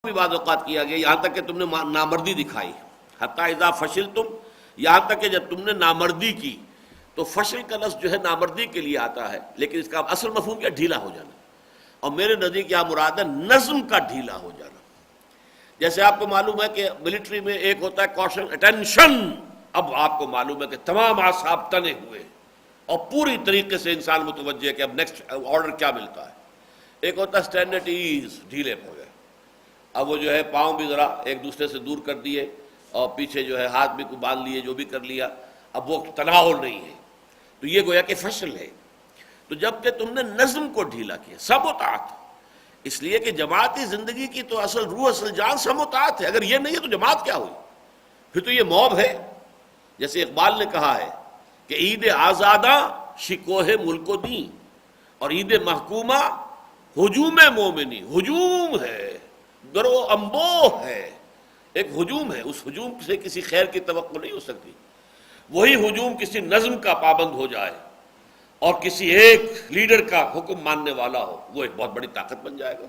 بھی بعض اوقات کیا گیا، یہاں تک کہ تم نے نامردی دکھائی، حتی اذا فشلتم، یہاں تک کہ جب تم نے نامردی کی، تو فشل کا لفظ جو ہے نامردی کے لیے آتا ہے، لیکن اس کا اصل مفہوم کیا؟ ڈھیلا ہو جانا. اور میرے نزدیک یہاں مراد ہے نظم کا ڈھیلا ہو جانا. جیسے آپ کو معلوم ہے کہ ملٹری میں ایک ہوتا ہے کوشن اٹینشن، اب آپ کو معلوم ہے کہ تمام اعصاب تنے ہوئے اور پوری طریقے سے انسان متوجہ ہے کہ اب نیکسٹ آرڈر کیا ملتا ہے. ایک ہوتا ہے اسٹینڈ ایٹ ایز، ڈھیلے ہو گئے. اب وہ جو ہے پاؤں بھی ذرا ایک دوسرے سے دور کر دیے اور پیچھے جو ہے ہاتھ بھی کو باندھ لیے، جو بھی کر لیا، اب وہ تناؤ نہیں ہے. تو یہ گویا کہ فشل ہے. تو جب کہ تم نے نظم کو ڈھیلا کیا، سب اطاعت، اس لیے کہ جماعتی زندگی کی تو اصل روح اصل جان سب اطاعت ہے. اگر یہ نہیں ہے تو جماعت کیا ہوئی؟ پھر تو یہ موب ہے. جیسے اقبال نے کہا ہے کہ عید آزادہ شکوہ ملک و دین، اور عید محکومہ ہجوم مومنی. ہجوم ہے، گرو امبو ہے، ایک ہجوم ہے. اس ہجوم سے کسی خیر کی توقع نہیں ہو سکتی. وہی ہجوم کسی نظم کا پابند ہو جائے اور کسی ایک لیڈر کا حکم ماننے والا ہو، وہ ایک بہت بڑی طاقت بن جائے گا.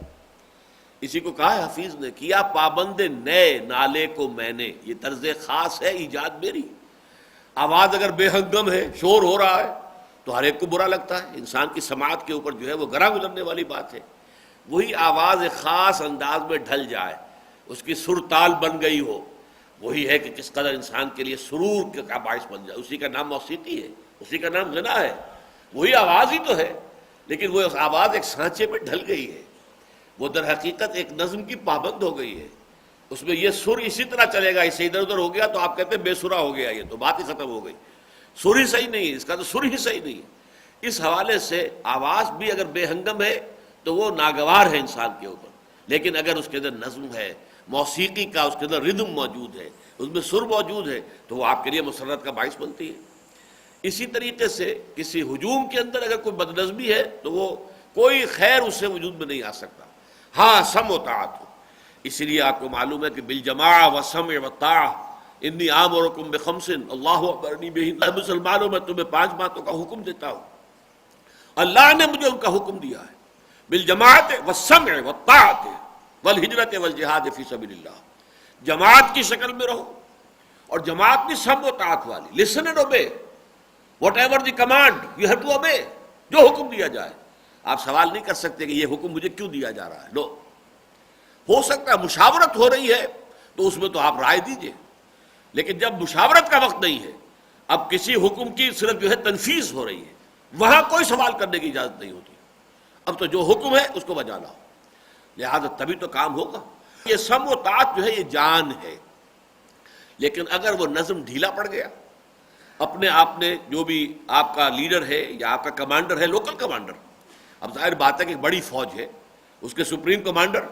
اسی کو کہا ہے حفیظ نے، کیا پابند نئے نالے کو میں نے، یہ طرز خاص ہے ایجاد میری. آواز اگر بے ہنگم ہے، شور ہو رہا ہے، تو ہر ایک کو برا لگتا ہے. انسان کی سماعت کے اوپر جو ہے وہ گراں گزرنے والی بات ہے. وہی آواز ایک خاص انداز میں ڈھل جائے، اس کی سر تال بن گئی ہو، وہی ہے کہ کس قدر انسان کے لیے سرور کا باعث بن جائے. اسی کا نام موسیقی ہے، اسی کا نام غنا ہے. وہی آواز ہی تو ہے، لیکن وہ آواز ایک سانچے میں ڈھل گئی ہے. وہ در حقیقت ایک نظم کی پابند ہو گئی ہے. اس میں یہ سر اسی طرح چلے گا، اسے ادھر ادھر ہو گیا تو آپ کہتے ہیں بے سرا ہو گیا، یہ تو بات ہی ختم ہو گئی. سر ہی صحیح نہیں ہے، اس کا تو سر ہی صحیح نہیں ہے. اس حوالے سے آواز بھی اگر بے ہنگم ہے تو وہ ناگوار ہے انسان کے اوپر. لیکن اگر اس کے اندر نظم ہے، موسیقی کا اس کے اندر ردم موجود ہے، اس میں سر موجود ہے، تو وہ آپ کے لیے مسرت کا باعث بنتی ہے. اسی طریقے سے کسی ہجوم کے اندر اگر کوئی بدنظمی ہے تو وہ کوئی خیر اس سے وجود میں نہیں آ سکتا. ہاں سم و طاعت ہو. اسی لیے آپ کو معلوم ہے کہ بالجماع وسمع وطاعہ انی آمرکم بخمس اللہ امرنی بہن، مسلمانوں میں تمہیں 5 باتوں کا حکم دیتا ہوں، اللہ نے مجھے ان کا حکم دیا ہے. بالجماعت والسمع والطاعت والہجرت والجہاد فی سبیل اللہ. جماعت کی شکل میں رہو، اور جماعت بھی سم و طاعت والی. Listen and obey whatever the command, you have to obey. جو حکم دیا جائے. آپ سوال نہیں کر سکتے کہ یہ حکم مجھے کیوں دیا جا رہا ہے. لو، ہو سکتا ہے مشاورت ہو رہی ہے تو اس میں تو آپ رائے دیجئے، لیکن جب مشاورت کا وقت نہیں ہے، اب کسی حکم کی صرف جو ہے تنفیذ ہو رہی ہے، وہاں کوئی سوال کرنے کی اجازت نہیں ہوتی. اب تو جو حکم ہے اس کو بجانا ہو، لہذا تبھی تو کام ہوگا. یہ سم و طاعت جو ہے یہ جان ہے. لیکن اگر وہ نظم ڈھیلا پڑ گیا، اپنے آپ نے جو بھی آپ کا لیڈر ہے یا آپ کا کمانڈر ہے، لوکل کمانڈر، اب ظاہر بات ہے کہ بڑی فوج ہے، اس کے سپریم کمانڈر،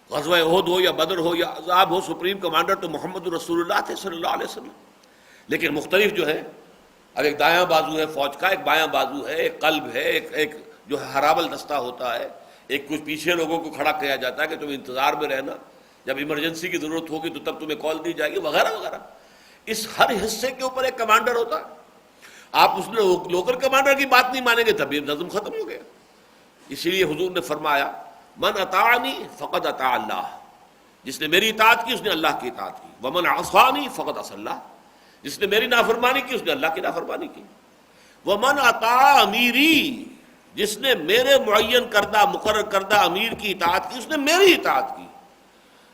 غزوہ احد ہو یا بدر ہو یا عذاب ہو، سپریم کمانڈر تو محمد رسول اللہ تھے صلی اللہ علیہ وسلم. لیکن مختلف جو ہے، اب ایک دایاں بازو ہے فوج کا، ایک بایاں بازو ہے، ایک قلب ہے، ایک جو ہے حرابل دستہ ہوتا ہے، ایک کچھ پیچھے لوگوں کو کھڑا کیا جاتا ہے کہ تم انتظار میں رہنا، جب ایمرجنسی کی ضرورت ہوگی تو تب تمہیں کال دی جائے گی، وغیرہ وغیرہ. اس ہر حصے کے اوپر ایک کمانڈر ہوتا ہے. آپ اس میں لوکل کمانڈر کی بات نہیں مانیں گے تب یہ نظم ختم ہو گیا. اسی لیے حضور نے فرمایا من اطاعنی فقد اطاع اللہ، جس نے میری اطاعت کی اس نے اللہ کی اطاعت کی. ومن عصانی فقد عصى اللہ، جس نے میری نافرمانی کی اس نے اللہ کی نافرمانی کی. ومن اطاع امیری، جس نے میرے معین کردہ مقرر کردہ امیر کی اطاعت کی اس نے میری اطاعت کی.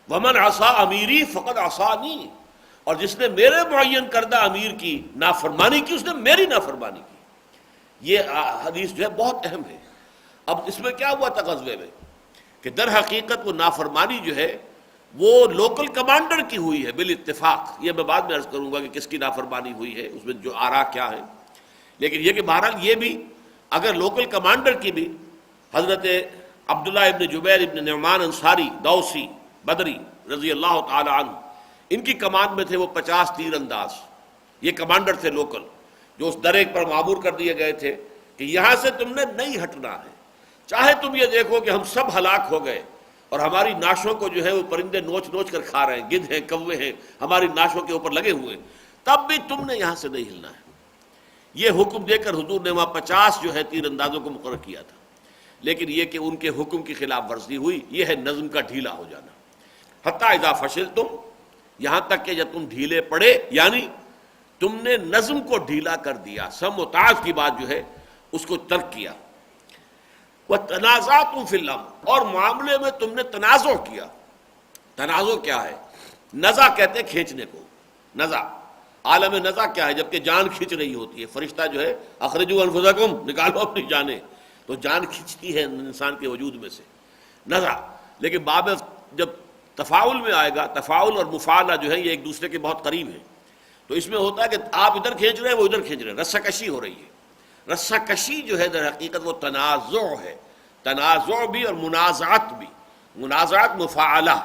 ومن عصى امیری فقد عصانی، اور جس نے میرے معین کردہ امیر کی نافرمانی کی اس نے میری نافرمانی کی. یہ حدیث جو ہے بہت اہم ہے. اب اس میں کیا ہوا تھا غزوے میں کہ در حقیقت وہ نافرمانی جو ہے وہ لوکل کمانڈر کی ہوئی ہے بالاتفاق. یہ میں بعد میں عرض کروں گا کہ کس کی نافرمانی ہوئی ہے، اس میں جو آراء کیا ہے. لیکن یہ کہ بہرحال یہ بھی اگر لوکل کمانڈر کی بھی، حضرت عبداللہ ابن جبیر ابن نعمان انصاری دوسی بدری رضی اللہ تعالی عنہ، ان کی کمان میں تھے وہ 50 تیر انداز. یہ کمانڈر تھے لوکل، جو اس درے پر معمور کر دیے گئے تھے کہ یہاں سے تم نے نہیں ہٹنا ہے. چاہے تم یہ دیکھو کہ ہم سب ہلاک ہو گئے اور ہماری ناشوں کو جو ہے وہ پرندے نوچ نوچ کر کھا رہے ہیں، گدھ ہیں، کوے ہیں، ہماری ناشوں کے اوپر لگے ہوئے، تب بھی تم نے یہاں سے نہیں ہلنا ہے. یہ حکم دے کر حضور نے وہاں 50 جو ہے تیر اندازوں کو مقرر کیا تھا. لیکن یہ کہ ان کے حکم کی خلاف ورزی ہوئی، یہ ہے نظم کا ڈھیلا ہو جانا. حتی اذا فشلتم، یہاں تک کہ جب تم ڈھیلے پڑے، یعنی تم نے نظم کو ڈھیلا کر دیا، سم و تعاظ کی بات جو ہے اس کو ترک کیا، وَتَنَازَعْتُمْ فِي الْأَمْرِ، اور معاملے میں تم نے تنازع کیا۔ تنازع کیا ہے؟ نزع کہتے ہیں کھینچنے کو، نزع، عالم نزع کیا ہے؟ جبکہ جان کھینچ رہی ہوتی ہے، فرشتہ جو ہے اخرجوا انفسکم، نکالو اپنی جانیں، تو جان کھینچتی ہے انسان کے وجود میں سے، نزع۔ لیکن باب جب تفاعل میں آئے گا، تفاعل اور مفاعلہ جو ہے یہ ایک دوسرے کے بہت قریب ہیں، تو اس میں ہوتا ہے کہ آپ ادھر کھینچ رہے ہیں، وہ ادھر کھینچ رہے ہیں، رسہ کشی ہو رہی ہے۔ رسہ کشی جو ہے در حقیقت وہ تنازع ہے، تنازع بھی اور منازعت بھی، منازعت مفاعلہ،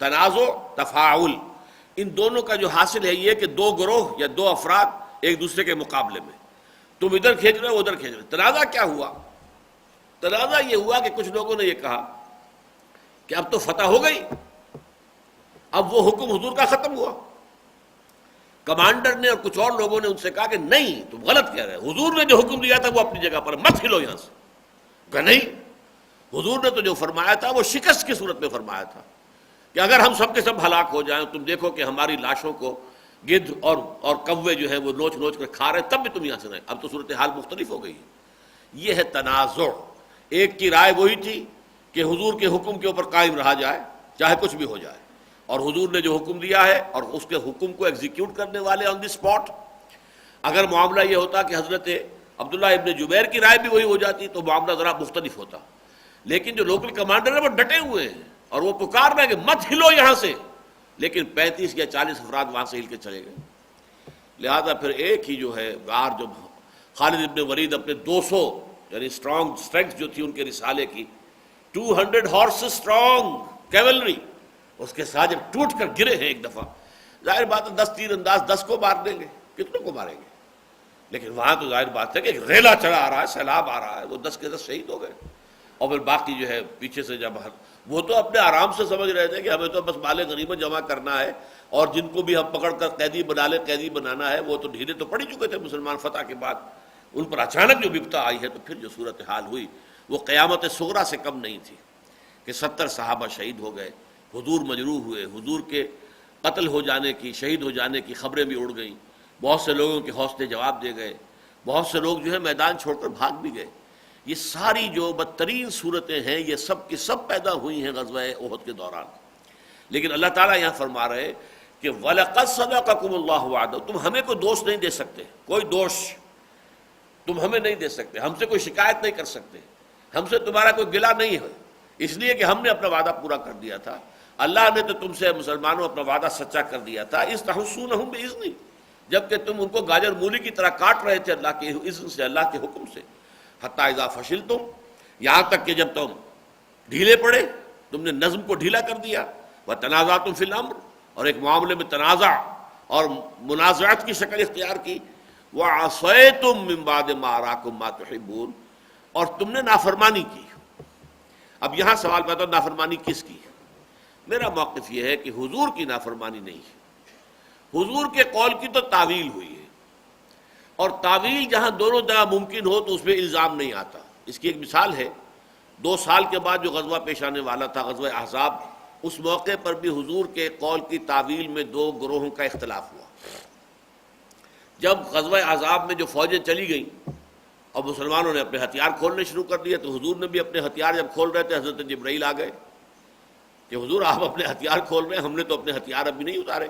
تنازع تفاعل، ان دونوں کا جو حاصل ہے یہ کہ دو گروہ یا دو افراد ایک دوسرے کے مقابلے میں، تم ادھر کھینچ رہے ہو، ادھر کھینچ رہے ہو۔ تنازع کیا ہوا؟ تنازع یہ ہوا کہ کچھ لوگوں نے یہ کہا کہ اب تو فتح ہو گئی، اب وہ حکم حضور کا ختم ہوا۔ کمانڈر نے اور کچھ اور لوگوں نے ان سے کہا کہ نہیں، تم غلط کہہ رہے، حضور نے جو حکم دیا تھا وہ اپنی جگہ پر، مت ہلو یہاں سے۔ کہ نہیں، حضور نے تو جو فرمایا تھا وہ شکست کی صورت میں فرمایا تھا کہ اگر ہم سب کے سب ہلاک ہو جائیں، تم دیکھو کہ ہماری لاشوں کو گدھ اور کوے جو ہے وہ نوچ نوچ کر کھا رہے، تب بھی تم یہاں سے رہے۔ اب تو صورتحال مختلف ہو گئی ہے۔ یہ ہے تنازع۔ ایک کی رائے وہی تھی کہ حضور کے حکم کے اوپر قائم رہا جائے چاہے کچھ بھی ہو جائے، اور حضور نے جو حکم دیا ہے اور اس کے حکم کو ایگزیکیوٹ کرنے والے آن دی اسپاٹ۔ اگر معاملہ یہ ہوتا کہ حضرت عبداللہ ابن جبیر کی رائے بھی وہی ہو جاتی تو معاملہ ذرا مختلف ہوتا، لیکن جو لوکل کمانڈر ہیں وہ ڈٹے ہوئے ہیں اور وہ پکار رہے ہیں کہ مت ہلو یہاں سے، لیکن 35 یا 40 افراد وہاں سے ہل کے چلے گئے۔ لہذا پھر ایک ہی جو ہے غار، جو خالد ابن ولید اپنے 200 یعنی اسٹرینگتھ جو تھی ان کے رسالے کی، 200 ہارسز اسٹرانگ کیولری، اس کے ساتھ جب ٹوٹ کر گرے ہیں ایک دفعہ، ظاہر بات ہے 10 تیر انداز 10 کو مار دیں گے، کتنوں کو ماریں گے؟ لیکن وہاں تو ظاہر بات ہے کہ ایک ریلا چڑھا آ رہا ہے، سیلاب آ رہا ہے، وہ 10 کے 10 شہید ہو گئے۔ اور پھر باقی جو ہے پیچھے سے جب وہ تو اپنے آرام سے سمجھ رہے تھے کہ ہمیں تو بس مال غنیمت جمع کرنا ہے، اور جن کو بھی ہم پکڑ کر قیدی بنا لیں، قیدی بنانا ہے، وہ تو ڈھیلے تو پڑ ہی چکے تھے مسلمان فتح کے بعد۔ ان پر اچانک جو بپتا آئی ہے تو پھر جو صورتحال ہوئی وہ قیامت صغریٰ سے کم نہیں تھی کہ 70 صحابہ شہید ہو گئے، حضور مجروح ہوئے، حضور کے قتل ہو جانے کی، شہید ہو جانے کی خبریں بھی اڑ گئیں، بہت سے لوگوں کے حوصلے جواب دے گئے، بہت سے لوگ جو ہے میدان چھوڑ کر بھاگ بھی گئے۔ یہ ساری جو بدترین صورتیں ہیں یہ سب کی سب پیدا ہوئی ہیں غزوہ احد کے دوران۔ لیکن اللہ تعالیٰ یہاں فرما رہے کہ وَلَقَدْ صَدَقَكُمُ اللَّهُ وَعْدَهُ، تم ہمیں کوئی دوش نہیں دے سکتے، کوئی دوش تم ہمیں نہیں دے سکتے، ہم سے کوئی شکایت نہیں کر سکتے، ہم سے تمہارا کوئی گلہ نہیں ہے، اس لیے کہ ہم نے اپنا وعدہ پورا کر دیا تھا۔ اللہ نے تو تم سے مسلمانوں اپنا وعدہ سچا کر دیا تھا، اِذْ تَحُسُّونَهُم بِإِذْنِهِ، جبکہ تم ان کو گاجر مولی کی طرح کاٹ رہے تھے اللہ کے اذن سے، اللہ کے حکم سے۔ حتیٰ اذا فشلتم، یہاں تک کہ جب تم ڈھیلے پڑے، تم نے نظم کو ڈھیلا کر دیا، وتنازعتم فی الامر، اور ایک معاملے میں تنازع اور منازعت کی شکل اختیار کی، وعصیتم من بعد ما اراکم ما تحبون، اور تم نے نافرمانی کی۔ اب یہاں سوال پیدا، نافرمانی کس کی؟ میرا موقف یہ ہے کہ حضور کی نافرمانی نہیں ہے، حضور کے قول کی تو تعویل ہوئی ہے، اور تعویل جہاں دونوں جگہ ممکن ہو تو اس میں الزام نہیں آتا۔ اس کی ایک مثال ہے، 2 سال کے بعد جو غزوہ پیش آنے والا تھا، غزوہ احزاب، اس موقع پر بھی حضور کے قول کی تعویل میں 2 گروہوں کا اختلاف ہوا۔ جب غزوہ احزاب میں جو فوجیں چلی گئیں اور مسلمانوں نے اپنے ہتھیار کھولنے شروع کر دیے، تو حضور نے بھی اپنے ہتھیار جب کھول رہے تھے، حضرت جبرائیل آ گئے کہ حضور آپ اپنے ہتھیار کھول رہے ہیں، ہم نے تو اپنے ہتھیار ابھی نہیں اتارے،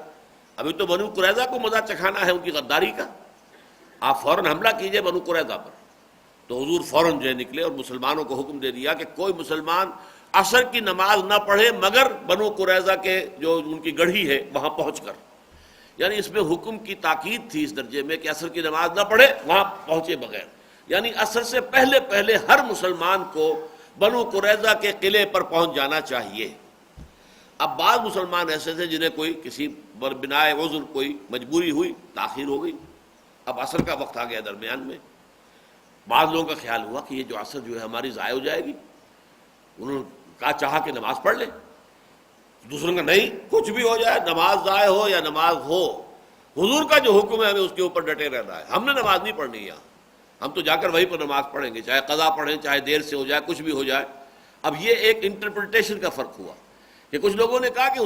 ابھی تو بنو قریظہ کو مزہ چکھانا ہے ان کی غداری کا، آپ فوراً حملہ کیجئے بنو قریظہ پر۔ تو حضور فوراً جو ہے نکلے اور مسلمانوں کو حکم دے دیا کہ کوئی مسلمان عصر کی نماز نہ پڑھے مگر بنو قریظہ کے جو ان کی گڑھی ہے وہاں پہنچ کر، یعنی اس میں حکم کی تاکید تھی اس درجے میں کہ عصر کی نماز نہ پڑھے وہاں پہنچے بغیر، یعنی عصر سے پہلے پہلے ہر مسلمان کو بنو قریظہ کے قلعے پر پہنچ جانا چاہیے۔ اب بعض مسلمان ایسے تھے جنہیں کوئی کسی بنائے عذر کوئی مجبوری ہوئی، تاخیر ہو گئی، اب عصر کا وقت آ گیا درمیان میں، بعض لوگوں کا خیال ہوا کہ یہ جو عصر جو ہے ہماری ضائع ہو جائے گی، انہوں نے کہا چاہا کہ نماز پڑھ لیں، دوسروں کا نہیں، کچھ بھی ہو جائے، نماز ضائع ہو یا نماز ہو، حضور کا جو حکم ہے ہمیں اس کے اوپر ڈٹے رہنا ہے، ہم نے نماز نہیں پڑھنی ہے، ہم تو جا کر وہیں پر نماز پڑھیں گے، چاہے قضا پڑھیں، چاہے دیر سے ہو جائے، کچھ بھی ہو جائے۔ اب یہ ایک انٹرپریٹیشن کا فرق ہوا کہ کچھ لوگوں نے کہا کہ